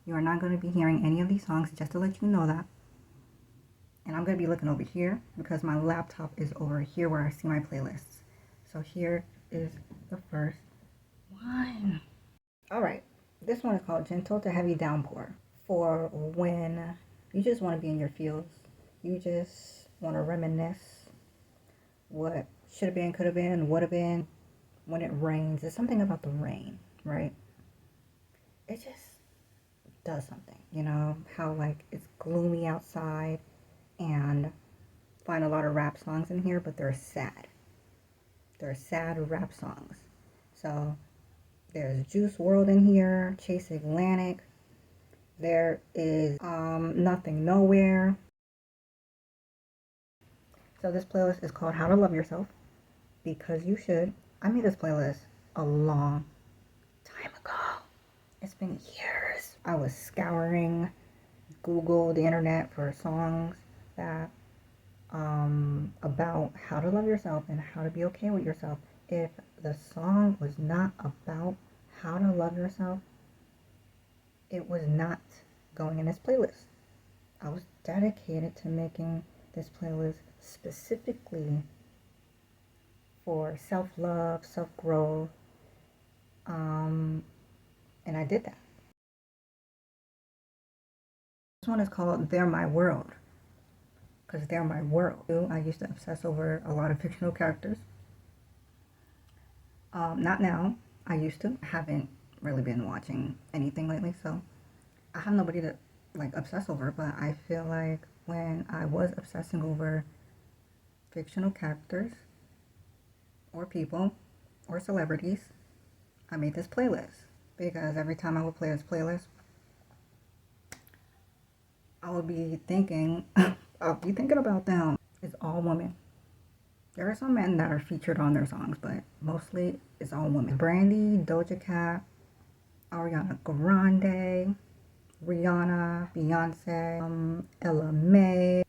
You are not going to be hearing any of these songs, just to let you know that. And I'm going to be looking over here because my laptop is over here where I see my playlists. So here is the first one. All right, this one is called Gentle to Heavy Downpour, for when you just want to be in your feels. You just want to reminisce what should have been, could have been, would have been. When it rains, it's something about the rain, right? It just does something, you know, how like it's gloomy outside, and find a lot of rap songs in here, but they're sad. They're sad rap songs. So there's Juice WRLD in here, Chase Atlantic. There is Nothing Nowhere. So this playlist is called How to Love Yourself, because you should. I made this playlist a long time ago. It's been years. I was scouring Google, the internet, for songs that about how to love yourself and how to be okay with yourself. If the song was not about how to love yourself, it was not going in this playlist. I was dedicated to making this playlist specifically for self-love, self-growth, and I did that. This one is called They're My World, because they're my world. I used to obsess over a lot of fictional characters. Not now. I used to. I haven't really been watching anything lately, so I have nobody to like obsess over. But I feel like when I was obsessing over fictional characters or people or celebrities, I made this playlist, because every time I would play this playlist, I would be thinking, I'll be thinking about them. It's all women. There are some men that are featured on their songs, but mostly it's all women. Brandy, Doja Cat, Ariana Grande, Rihanna, Beyonce, Ella Mai.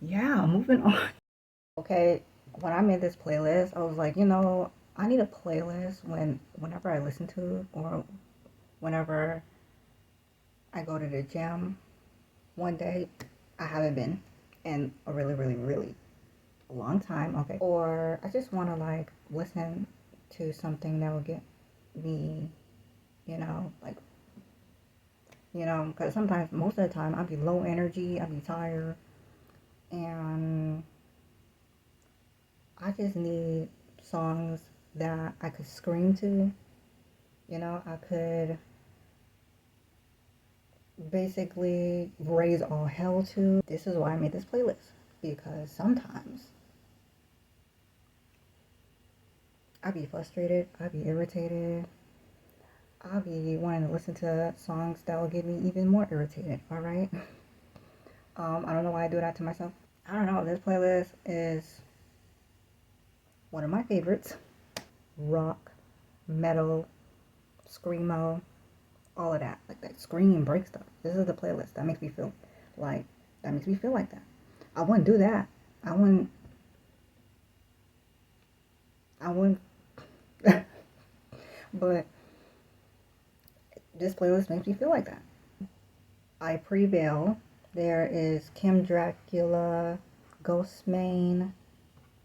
Yeah, moving on. Okay, when I made this playlist, I was like, you know, I need a playlist whenever I listen to, or whenever I go to the gym. One day, I haven't been in a really, really, really long time. Okay, or I just want to like listen to something that will get me, like, because sometimes, most of the time, I'll be low energy, I'll be tired, and I just need songs that I could scream to. I could basically raise all hell to. This is why I made this playlist, because sometimes I be frustrated, I be irritated, I'll be wanting to listen to songs that will get me even more irritated, alright? I don't know why I do that to myself. I don't know, this playlist is one of my favorites. Rock, metal, screamo, all of that. Like that scream break stuff. This is the playlist that makes me feel like that. I wouldn't do that. I wouldn't but this playlist makes me feel like that. I Prevail. There is Kim Dracula, Ghostmane,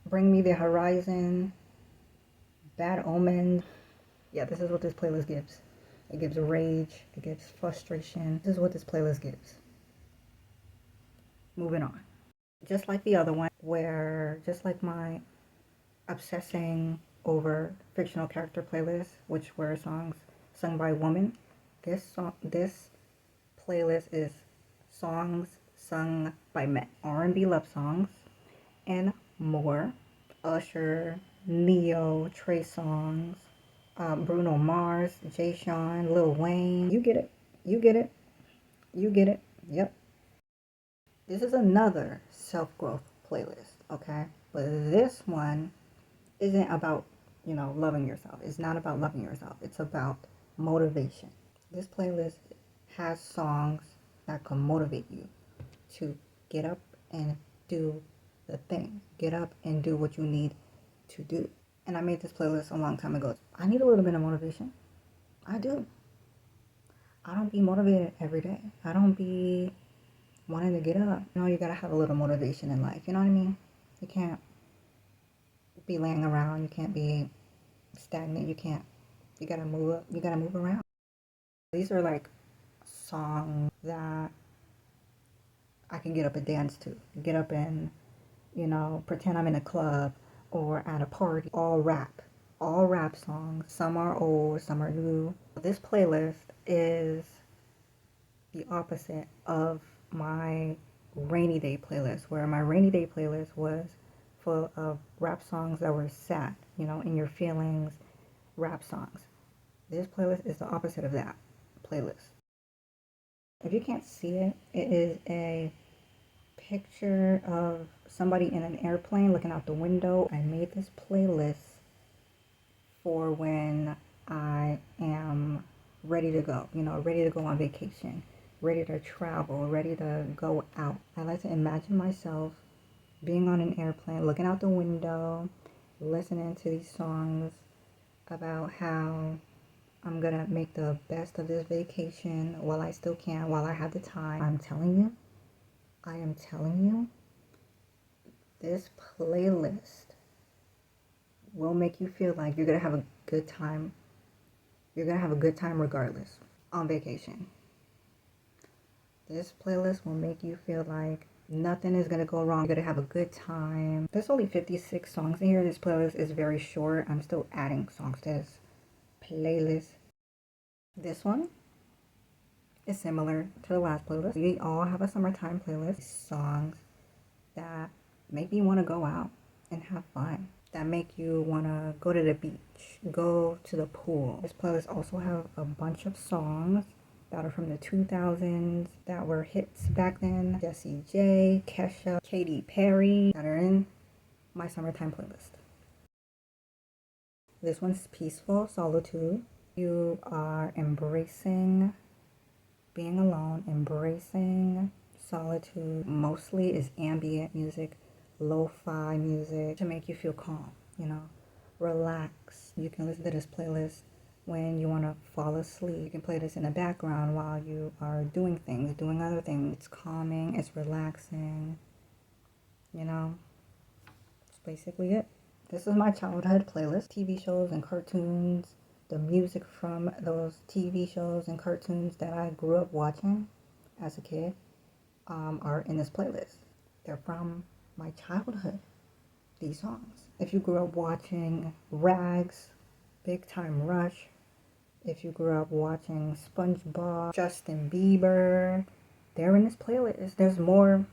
Bring Me the Horizon, Bad Omen. Yeah, this is what this playlist gives. It gives rage, it gives frustration. This is what this playlist gives. Moving on. Just like the other one, where just like my obsessing over fictional character playlist, which were songs sung by women, this playlist is songs sung by men, R&B love songs, and more. Usher, Neo, Trey Songz, Bruno Mars, Jay Sean, Lil Wayne. You get it. You get it. You get it. Yep. This is another self-growth playlist, okay? But this one isn't about, loving yourself. It's not about loving yourself. It's about motivation. This playlist has songs that can motivate you to get up and do the thing. Get up and do what you need to do. And I made this playlist a long time ago. I need a little bit of motivation. I do. I don't be motivated every day. I don't be wanting to get up. You know, you gotta have a little motivation in life. You know what I mean? You can't be laying around. You can't be stagnant. You can't. You gotta move up. You gotta move around. These are like songs that I can get up and dance to. Get up and, you know, pretend I'm in a club or at a party. All rap songs. Some are old, some are new. This playlist is the opposite of my rainy day playlist, where my rainy day playlist was full of rap songs that were sad, you know, in your feelings, rap songs. This playlist is the opposite of that playlist. If you can't see it, it is a picture of somebody in an airplane looking out the window. I made this playlist for when I am ready to go, you know, ready to go on vacation, ready to travel, ready to go out. I like to imagine myself being on an airplane, looking out the window, listening to these songs about how I'm gonna make the best of this vacation while I still can, while I have the time. I am telling you, this playlist will make you feel like you're gonna have a good time. You're gonna have a good time regardless on vacation. This playlist will make you feel like nothing is gonna go wrong. You're gonna have a good time. There's only 56 songs in here. This playlist is very short. I'm still adding songs to this playlist. This one is similar to the last playlist. We all have a summertime playlist. Songs that make you want to go out and have fun, that make you want to go to the beach, go to the pool. This playlist also have a bunch of songs that are from the 2000s that were hits back then. Jessie J, Kesha, Katy Perry, that are in my summertime playlist. This one's Peaceful Solitude. You are embracing being alone, embracing solitude. Mostly is ambient music, lo-fi music to make you feel calm, you know, relax. You can listen to this playlist when you want to fall asleep. You can play this in the background while you are doing things, doing other things. It's calming, it's relaxing, you know. That's basically it. This is my childhood playlist. TV shows and cartoons, the music from those TV shows and cartoons that I grew up watching as a kid are in this playlist. They're from my childhood, these songs. If you grew up watching Rags, Big Time Rush, if you grew up watching SpongeBob, Justin Bieber, they're in this playlist. There's more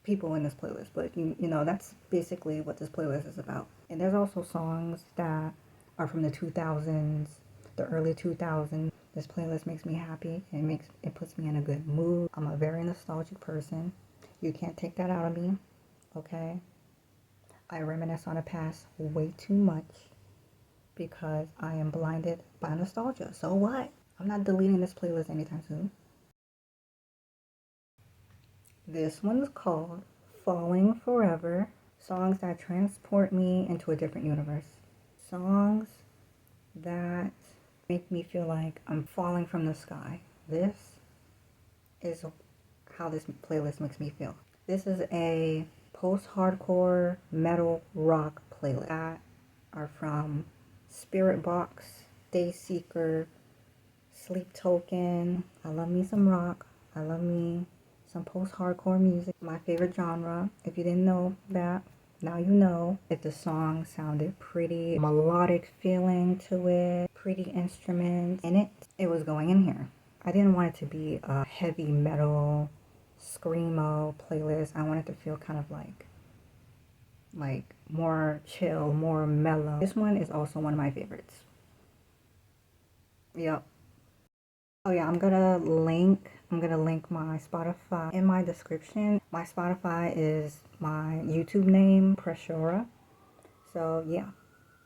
people in this playlist, but you know, that's basically what this playlist is about. And there's also songs that are from the 2000s, the early 2000s. This playlist makes me happy. It puts me in a good mood. I'm a very nostalgic person. You can't take that out of me, okay? I reminisce on the past way too much because I am blinded by nostalgia. So what? I'm not deleting this playlist anytime soon. This one's called Falling Forever. Songs that transport me into a different universe. Songs that make me feel like I'm falling from the sky. This is how this playlist makes me feel. This is a post-hardcore metal rock playlist that are from Spiritbox, Dayseeker, Sleep Token. I love me some rock. I love me some post-hardcore music. My favorite genre. If you didn't know that, now you know. If the song sounded pretty, melodic feeling to it, pretty instruments in it, it was going in here. I didn't want it to be a heavy metal, screamo playlist. I wanted to feel kind of like more chill, more mellow. This one is also one of my favorites. Yep. Oh yeah, I'm gonna link my Spotify in my description. My Spotify is my YouTube name, Preshora. So yeah.